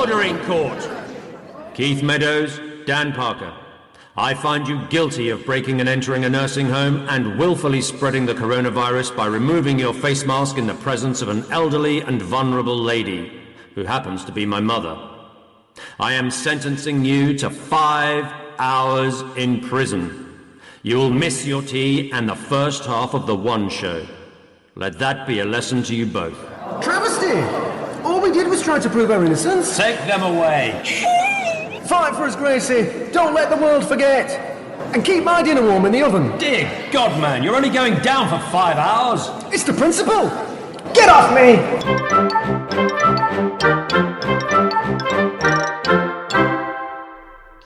Order in court! Keith Meadows, Dan Parker. I find you guilty of breaking and entering a nursing home and willfully spreading the coronavirus by removing your face mask in the presence of an elderly and vulnerable lady, who happens to be my mother. I am sentencing you to 5 hours in prison. You will miss your tea and the first half of the One Show. Let that be a lesson to you both. Travesty! All we did was try to prove our innocence. Take them away. Fight for us, Gracie. Don't let the world forget. And keep my dinner warm in the oven. Dear God, man, you're only going down for 5 hours. It's the principle. Get off me!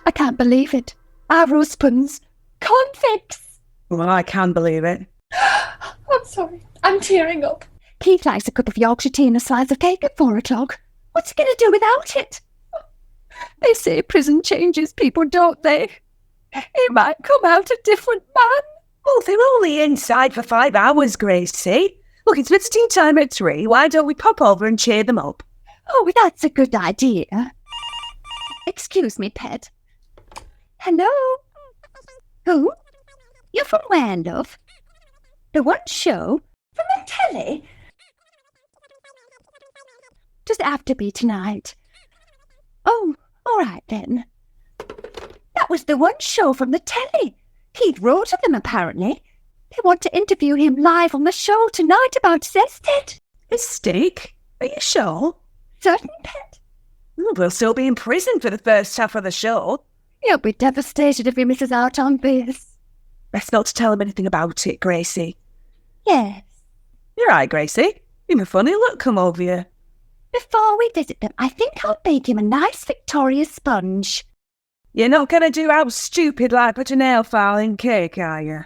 I can't believe it. Our husbands. Convicts. Well, I can believe it. I'm sorry. I'm tearing up. Keith likes a cup of Yorkshire tea and a slice of cake at 4 o'clock. What's he going to do without it? They say prison changes people, don't they? He might come out a different man. Oh, they're only inside for 5 hours, Gracie. Look, it's visiting time at 3. Why don't we pop over and cheer them up? Oh, that's a good idea. Excuse me, pet. Hello? Who? You're from where, love? The One Show? From the telly? Does it have to be tonight? Oh, all right then. That was the One Show from the telly. He'd wrote to them, apparently. They want to interview him live on the show tonight about his S-DED. His steak? Are you sure? Certain, pet. We'll still be in prison for the first half of the show. He'll be devastated if he misses out on this. Best not to tell him anything about it, Gracie. Yes. You're right, Gracie. You've a funny look come over you. Before we visit them, I think I'll bake him a nice Victoria sponge. You're not going to do out stupid like put a nail file in cake, are you?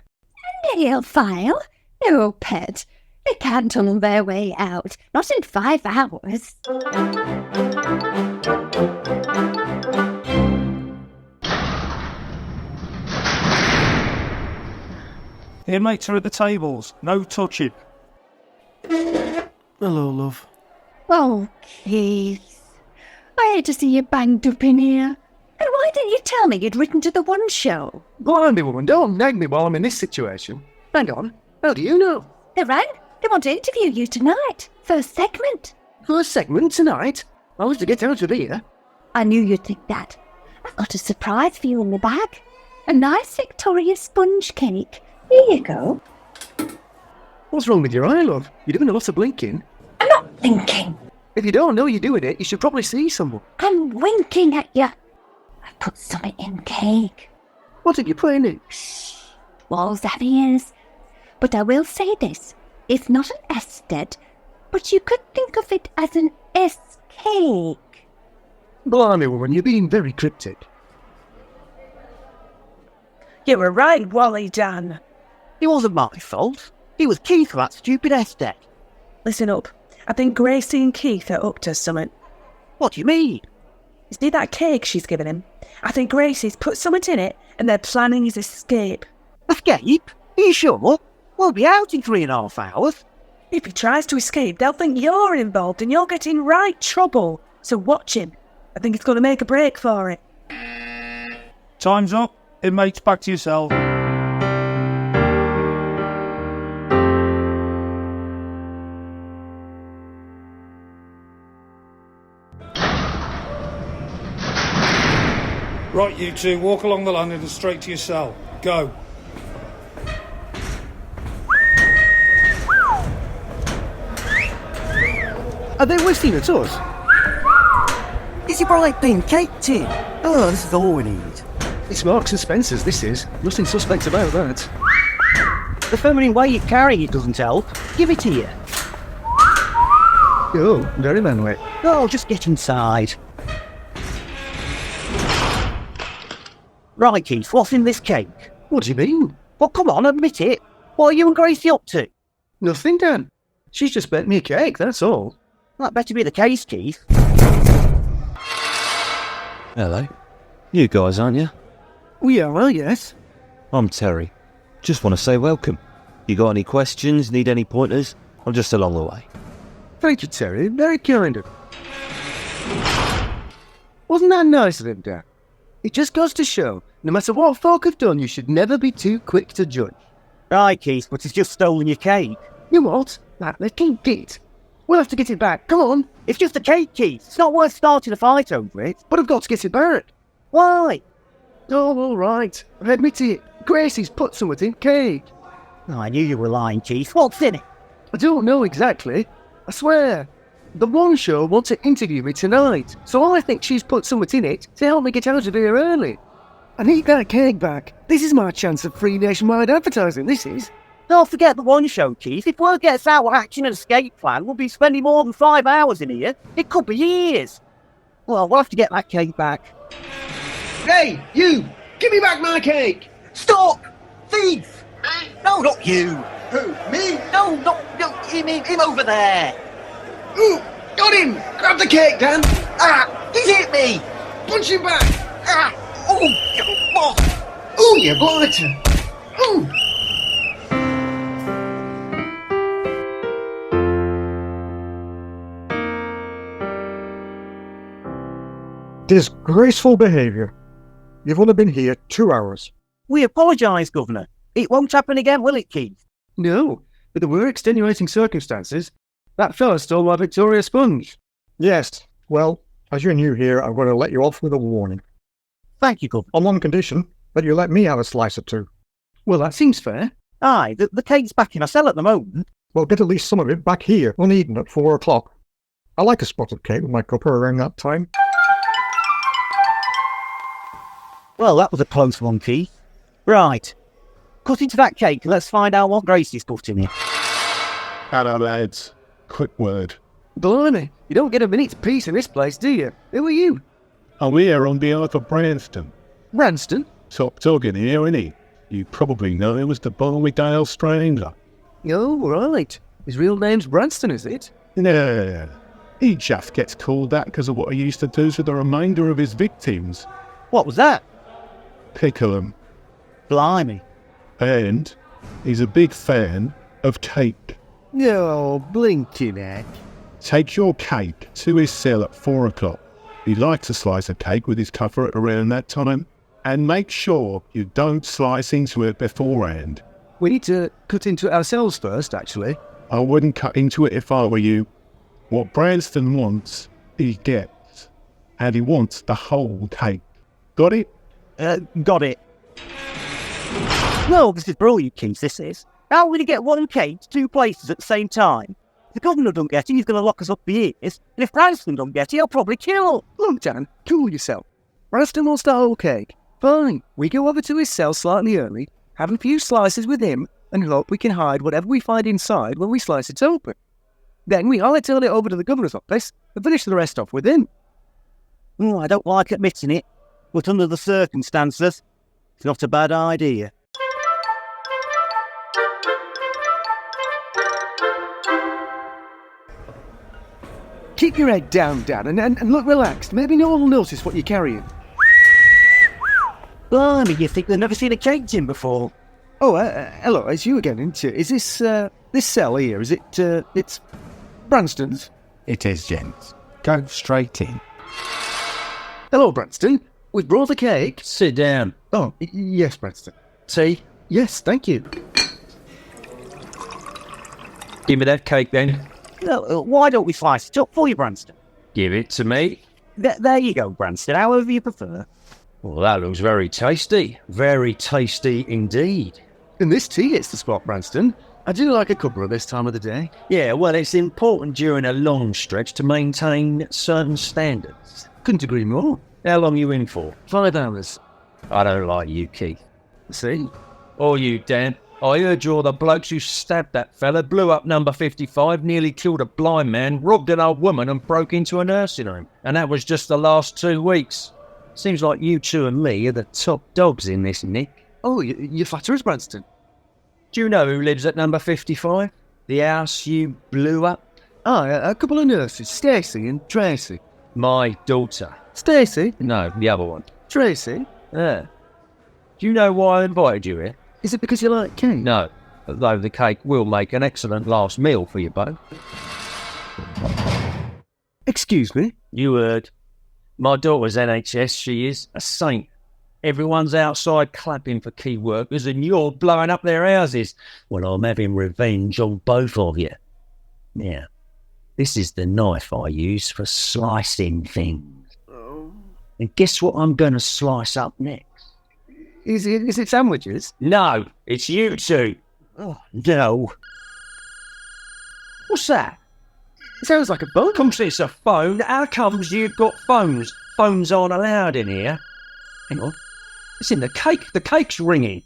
A nail file? No, pet. They can't tunnel their way out. Not in 5 hours. The inmates are at the tables. No touching. Hello, love. Oh, Keith. I hate to see you banged up in here. And why didn't you tell me you'd written to the One Show? Blimey, woman, don't nag me while I'm in this situation. Hang on. How do you know? They rang. They want to interview you tonight. First segment. First segment tonight? I was to get out of here. I knew you'd think that. I've got a surprise for you in the bag. A nice Victoria sponge cake. Here you go. What's wrong with your eye, love? You're doing a lot of blinking. I'm not blinking. If you don't know you're doing it, you should probably see someone. I'm winking at you. I put something in cake. What have you put in it? Shh. Walls have ears. But I will say this. It's not an S-DED, but you could think of it as an S-cake. Blimey, woman, you're being very cryptic. You were right, Wally Dan. It wasn't my fault. It was Keith for that stupid S-DED. Listen up. I think Gracie and Keith are up to something. What do you mean? You see that cake she's given him? I think Gracie's put something in it and they're planning his escape. Escape? Are you sure? We'll be out in 3.5 hours. If he tries to escape, they'll think you're involved and you'll get in right trouble. So watch him. I think he's going to make a break for it. Time's up. Inmates, back to your cell. Right, you two, walk along the landing and straight to your cell. Go. Are they whistling at us? Is your bright pink cake tin? Oh, this is all we need. It's Marks and Spencer's, this is. Nothing suspect about that. The feminine way you carry it doesn't help. Give it here. Oh, very manly. Oh, just get inside. Right, Keith, what's in this cake? What do you mean? Well, come on, admit it. What are you and Gracie up to? Nothing, Dan. She's just baked me a cake, that's all. That better be the case, Keith. Hello. You guys, aren't you? We are, yes. I'm Terry. Just want to say welcome. You got any questions, need any pointers? I'm just along the way. Thank you, Terry. Very kind of you. Wasn't that nice of him, Dan? It just goes to show, no matter what folk have done, you should never be too quick to judge. Right, Keith, but he's just stolen your cake. You what? That little git. We'll have to get it back. Come on. It's just a cake, Keith. It's not worth starting a fight over it. But I've got to get it back. Why? Oh, all right. I admit it. Gracie's put something in cake. Oh, I knew you were lying, Keith. What's in it? I don't know exactly. I swear. The one show wants to interview me tonight, so I think she's put something in it to help me get out of here early. I need that cake back. This is my chance of free nationwide advertising, this is. Don't forget the one show, Keith. If word gets out our action and escape plan, we'll be spending more than 5 hours in here. It could be years. Well, we'll have to get that cake back. Hey, you! Give me back my cake! Stop! Thief! No, not you. Who, me? No, him over there. Ooh, got him! Grab the cake, Dan! Ah, he's hit me. Punch him back! Ah, oh. Ooh, you blighter! Ooh! Disgraceful behaviour. You've only been here 2 hours. We apologise, Governor. It won't happen again, will it, Keith? No, but there were extenuating circumstances. That fella stole my Victoria sponge. Yes, well, as you're new here, I'm going to let you off with a warning. Thank you, Governor. On one condition, that you let me have a slice or two. Well, that seems fair. Aye, the cake's back in our cell at the moment. Well, get at least some of it back here, uneaten at 4 o'clock. I like a spotted cake with my cuppa around that time. Well, that was a close one, Keith. Right. Cut into that cake and let's find out what Gracie's put in it. Hello, lads. Quick word. Blimey, you don't get a minute's peace in this place, do you? Who are you? I'm here on behalf of Branston. Branston? Top dog in here, innit? You probably know him as the Barmy Dale Stranger. Oh, right. His real name's Branston, is it? Yeah. He just gets called that because of what he used to do to the remainder of his victims. What was that? Pickle 'em. Blimey. And he's a big fan of cake. Oh, blinking heck. Take your cake to his cell at 4 o'clock. He likes a slice of cake with his cover around that time. And make sure you don't slice into it beforehand. We need to cut into it ourselves first, actually. I wouldn't cut into it if I were you. What Branston wants, he gets. And he wants the whole cake. Got it? Got it. No, this is brilliant, Keith, this is. How will you get one cake to 2 places at the same time? If the governor don't get it, he's going to lock us up for years. And if Branston don't get it, he'll probably kill. Look, Dan, cool yourself. Branston wants the whole cake. Fine, we go over to his cell slightly early, have a few slices with him, and hope we can hide whatever we find inside when we slice it open. Then we hightail it over to the governor's office and finish the rest off with him. Oh, I don't like admitting it, but under the circumstances, it's not a bad idea. Keep your head down, Dan, and look relaxed. Maybe no one will notice what you're carrying. Blimey, you think they've never seen a cake tin before? Oh, hello, it's you again, isn't it? Is this cell here, is it, it's Branston's? It is, gents. Go straight in. Hello, Branston. We've brought a cake. Sit down. Oh, yes, Branston. Tea? Yes, thank you. Give me that cake then. No, why don't we slice it up for you, Branston? Give it to me. There you go, Branston, however you prefer. Well, that looks very tasty. Very tasty indeed. And this tea hits the spot, Branston. I do like a cuppa this time of the day. Yeah, well, it's important during a long stretch to maintain certain standards. Couldn't agree more. How long you in for? 5 hours. I don't like you, Keith. See? Or you, Dan. I heard you're the blokes who stabbed that fella, blew up number 55, nearly killed a blind man, robbed an old woman and broke into a nursing home. And that was just the last 2 weeks. Seems like you two and me are the top dogs in this, Nick. Oh, you flatter us, Branston. Do you know who lives at number 55? The house you blew up? A couple of nurses, Stacey and Tracy. My daughter. Stacey? No, the other one. Tracy? Yeah. Do you know why I invited you here? Is it because you like cake? No, though the cake will make an excellent last meal for you both. Excuse me? You heard. My daughter's NHS, she is. A saint. Everyone's outside clapping for key workers and you're blowing up their houses. Well, I'm having revenge on both of you. Now, this is the knife I use for slicing things. And guess what I'm going to slice up next? Is it sandwiches? No, it's you two. Oh, no. What's that? It sounds like a phone. Comes it's a phone. How comes you've got phones? Phones aren't allowed in here. Hang on. It's in the cake. The cake's ringing.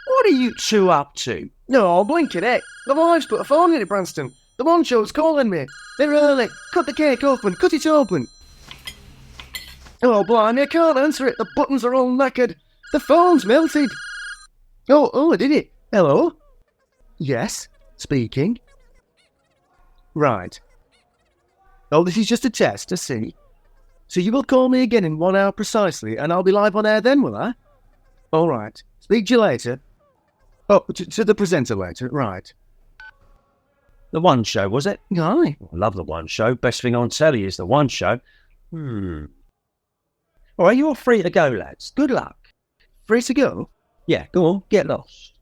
What are you two up to? No, blinking it. The wife's put a phone in it, Branston. The one show's calling me. They're early. Cut the cake open. Cut it open. Oh, blimey, I can't answer it. The buttons are all knackered. The phone's melted. Oh, I did it. Hello? Yes, speaking. Right. Oh, this is just a test, I see. So you will call me again in 1 hour precisely, and I'll be live on air then, will I? All right. Speak to you later. Oh, to the presenter later, right. The One Show, was it? Aye. I love the One Show. Best thing on telly is the One Show. All right, you're free to go, lads. Good luck. Free to go? Yeah, go on, get lost.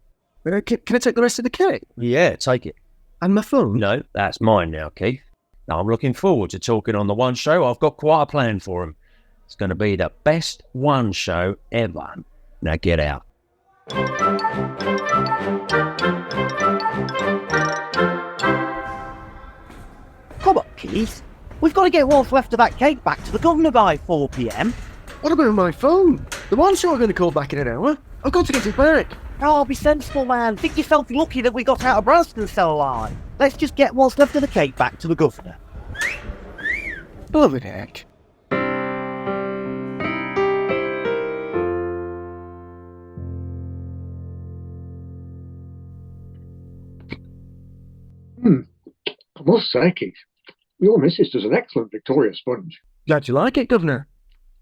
Can I take the rest of the cake? Yeah, take it. And my phone? No, that's mine now, Keith. Now, I'm looking forward to talking on the One Show. I've got quite a plan for him. It's going to be the best One Show ever. Now get out. Come on, Keith. We've got to get what's left of that cake back to the governor by 4 p.m. What about my phone? The one show I'm going to call back in an hour. I've got to get it back. Oh, be sensible, man. Think yourself lucky that we got out of Branston still alive. Let's just get what's left of the cake back to the governor. Blooming heck. I must say, Keith, your missus does an excellent Victoria sponge. Glad you like it, Governor.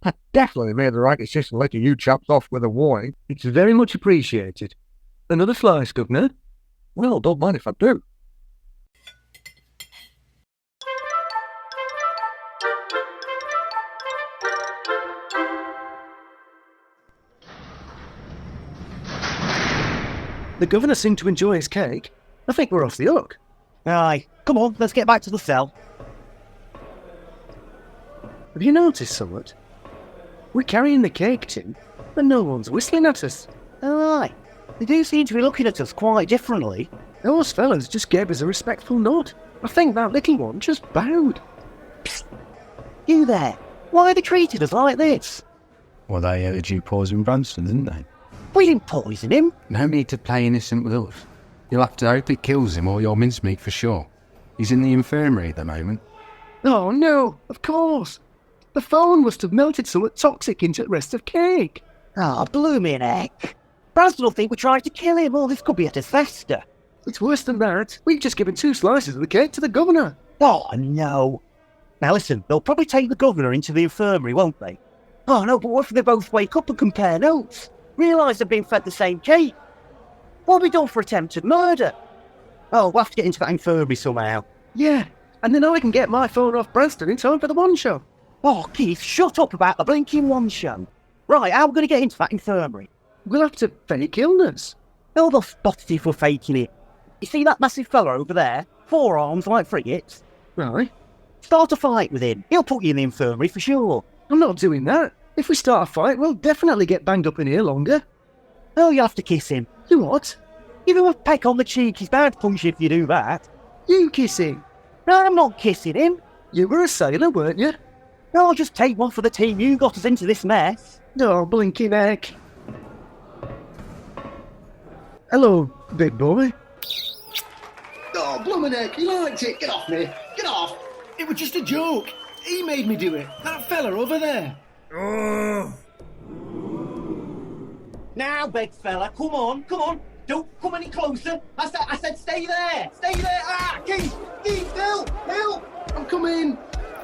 I definitely made the right decision letting you chaps off with a warning. It's very much appreciated. Another slice, Governor? Well, don't mind if I do. The Governor seemed to enjoy his cake. I think we're off the hook. Aye. Come on, let's get back to the cell. Have you noticed somewhat? We're carrying the cake tin, and no one's whistling at us. Aye. They do seem to be looking at us quite differently. Those fellas just gave us a respectful nod. I think that little one just bowed. Psst. You there. Why they treated us like this? Well, they heard you poison Branston, didn't they? We didn't poison him. No need to play innocent with us. You'll have to hope it kills him or you'll mincemeat for sure. He's in the infirmary at the moment. Oh no, of course. The phone must have melted somewhat toxic into the rest of cake. Ah, blooming heck. Branston will think we're trying to kill him, or this could be a disaster. It's worse than that. We've just given 2 slices of the cake to the Governor. Oh, no. Now listen, they'll probably take the Governor into the infirmary, won't they? Oh no, but what if they both wake up and compare notes? Realise they've been fed the same cake? What have we done for attempted murder? Oh, we'll have to get into that infirmary somehow. Yeah, and then I can get my phone off Branston in time for the One Show. Oh, Keith, shut up about the blinking One Show. Right, how are we going to get into that infirmary? We'll have to fake illness. Oh, they'll spot it if we're faking it. You see that massive fella over there? 4 arms like frigates? Right. Start a fight with him. He'll put you in the infirmary for sure. I'm not doing that. If we start a fight, we'll definitely get banged up in here longer. Oh, you have to kiss him. You what? Give him a peck on the cheek. He's bound to punch you if you do that. You kiss him. No, I'm not kissing him. You were a sailor, weren't you? No, I'll just take one for the team. You got us into this mess. Oh, blinking heck. Hello, big boy. Oh, bloomin' heck, he liked it. Get off me. Get off. It was just a joke. He made me do it. That fella over there. Oh. Now, big fella, come on, come on. Don't come any closer. I said stay there. Stay there. Ah, Keith, help. I'm coming.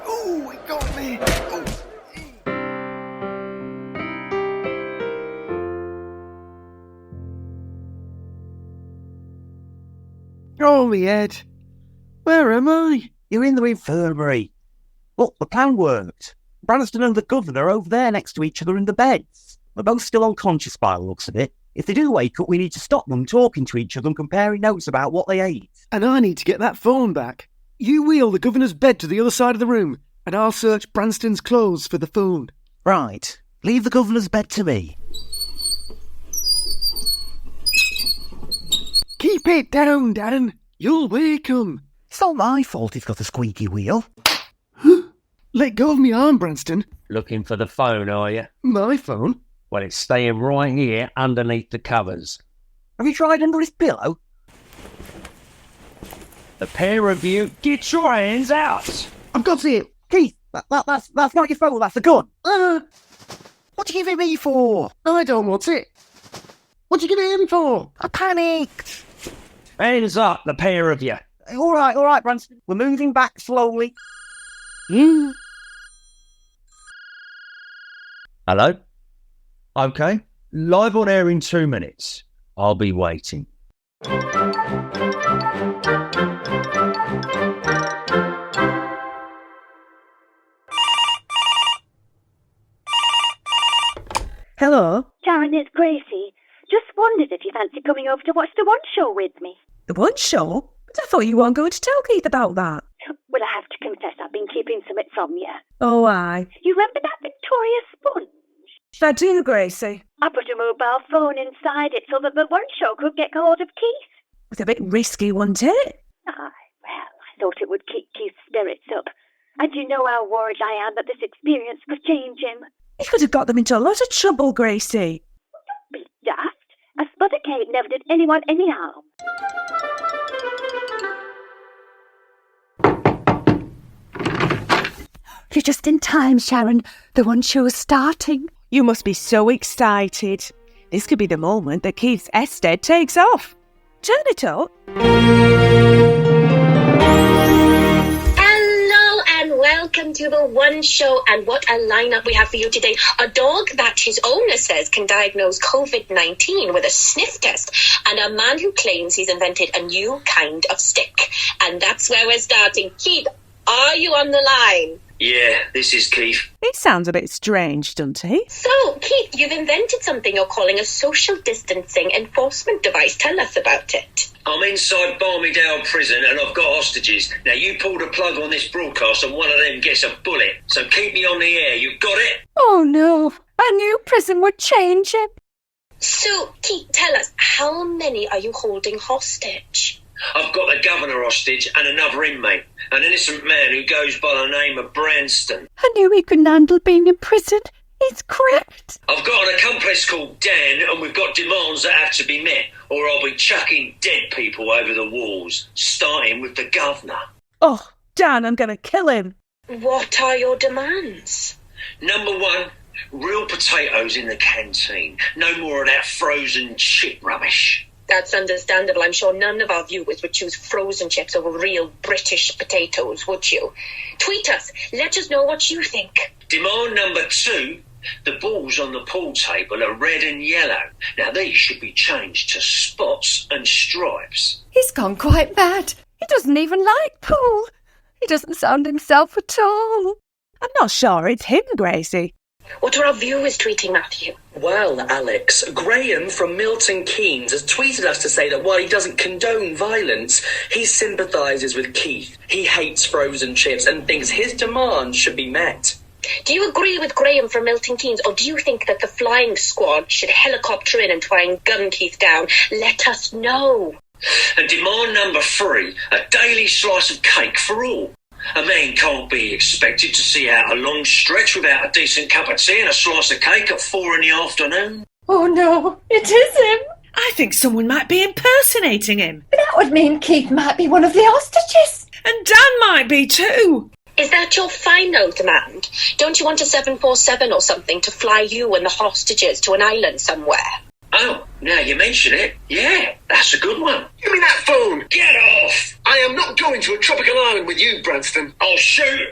Oh, it got me. Oh. Oh, me head. Where am I? You're in the infirmary. Look, the plan worked. Branston and the governor are over there next to each other in the beds. They're both still unconscious by the looks of it. If they do wake up, we need to stop them talking to each other and comparing notes about what they ate. And I need to get that phone back. You wheel the governor's bed to the other side of the room, and I'll search Branston's clothes for the phone. Right. Leave the governor's bed to me. Keep it down, Dan. You'll wake 'em. It's not my fault he's got a squeaky wheel. Let go of me arm, Branston. Looking for the phone, are you? My phone? Well, it's staying right here underneath the covers. Have you tried under his pillow? The pair of you, get your hands out! I've got it. Keith, that's not your phone, that's a gun. What do you give it me for? I don't want it. What do you give it him for? I panicked. Hands up, the pair of you. All right, Branston. We're moving back slowly. Hello? Okay. Live on air in 2 minutes. I'll be waiting. Hello? Sharon, it's Gracie. Just wondered if you fancy coming over to watch the One Show with me. The One Show? But I thought you weren't going to tell Keith about that. Well, I have to confess I've been keeping something from you. Oh, aye. You remember that Victoria sponge? I do, Gracie. I put a mobile phone inside it so that the One Show could get hold of Keith. It's a bit risky, wasn't it? Well, I thought it would keep Keith's spirits up. And you know how worried I am that this experience could change him. You could have got them into a lot of trouble, Gracie. Don't be daft. A spudder cake never did anyone any harm. You're just in time, Sharon. The One Show's starting. You must be so excited. This could be the moment that Keith's S-DED takes off. Turn it up. Hello and welcome to the One Show, and what a lineup we have for you today. A dog that his owner says can diagnose COVID-19 with a sniff test, and a man who claims he's invented a new kind of stick. And that's where we're starting. Keith, are you on the line? Yeah, this is Keith. It sounds a bit strange, doesn't he? So, Keith, you've invented something you're calling a social distancing enforcement device. Tell us about it. I'm inside Barmy Dale Prison and I've got hostages. Now, you pull the plug on this broadcast and one of them gets a bullet. So keep me on the air, you got it? Oh no, a new prison would change him. So, Keith, tell us, how many are you holding hostage? I've got the governor hostage and another inmate, an innocent man who goes by the name of Branston. I knew he couldn't handle being imprisoned. He's cracked. I've got an accomplice called Dan, and we've got demands that have to be met, or I'll be chucking dead people over the walls, starting with the governor. Oh, Dan, I'm going to kill him. What are your demands? Number one, real potatoes in the canteen. No more of that frozen chip rubbish. That's understandable. I'm sure none of our viewers would choose frozen chips over real British potatoes, would you? Tweet us. Let us know what you think. Demand number two, the balls on the pool table are red and yellow. Now, these should be changed to spots and stripes. He's gone quite mad. He doesn't even like pool. He doesn't sound himself at all. I'm not sure it's him, Gracie. What are our viewers tweeting, Matthew? Well, Alex, Graham from Milton Keynes has tweeted us to say that while he doesn't condone violence, he sympathises with Keith. He hates frozen chips and thinks his demands should be met. Do you agree with Graham from Milton Keynes, or do you think that the flying squad should helicopter in and try and gun Keith down? Let us know. And demand number three, a daily slice of cake for all. A man can't be expected to see out a long stretch without a decent cup of tea and a slice of cake at 4 PM. Oh no, it is him. I think someone might be impersonating him. That would mean Keith might be one of the hostages. And Dan might be too. Is that your final demand? Don't you want a 747 or something to fly you and the hostages to an island somewhere? Oh, now you mention it. Yeah, that's a good one. Give me that phone! Get off! I am not going to a tropical island with you, Branston. I'll shoot!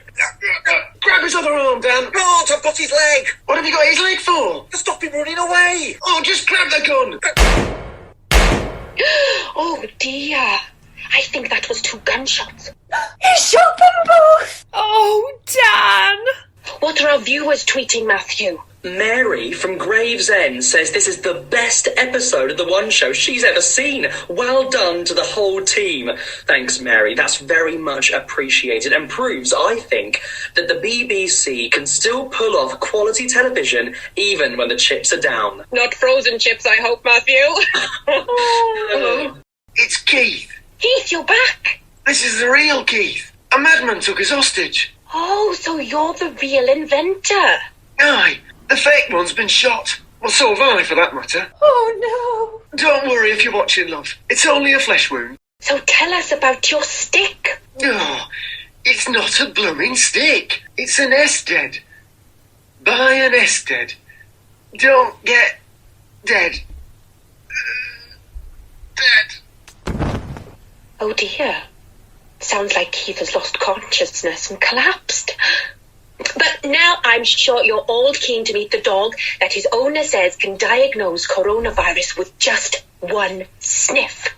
Grab his other arm, Dan. Not, I've got his leg! What have you got his leg for? To stop him running away! Oh, just grab the gun! Oh dear. I think that was 2 gunshots. He shot them both! Oh, Dan! What are our viewers was tweeting, Matthew? Mary from Gravesend says this is the best episode of the One Show she's ever seen. Well done to the whole team. Thanks, Mary. That's very much appreciated and proves, I think, that the BBC can still pull off quality television even when the chips are down. Not frozen chips, I hope, Matthew. Hello. It's Keith. Keith, you're back. This is the real Keith. A madman took us hostage. Oh, so you're the real inventor. Aye. The fake one's been shot. Well, so have I, for that matter. Oh, no. Don't worry if you're watching, love. It's only a flesh wound. So tell us about your stick. No, it's not a blooming stick. It's an S-DED. Buy an S-DED. Don't get dead. Dead. Oh, dear. Sounds like Keith has lost consciousness and collapsed. But now I'm sure you're all keen to meet the dog that his owner says can diagnose coronavirus with just one sniff.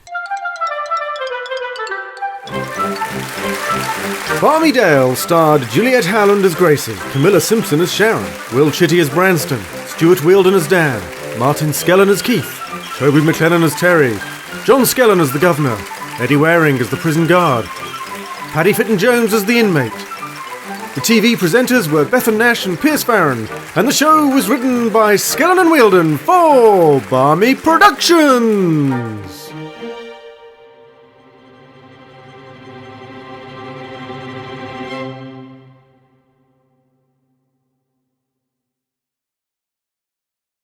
Barmy Dale starred Juliet Howland as Gracie, Camilla Simson as Sharon, Will Chitty as Branston, Stuart Wheeldon as Dan, Martin Skellern as Keith, Toby McLellan as Terry, John Skellern as the Governor, Eddy Waring as the prison guard, Paddy Fitton-Jones as the inmate. The TV presenters were Bethan, Nash and Pearce, and the show was written by Skellern and Wheeldon for Barmy Productions.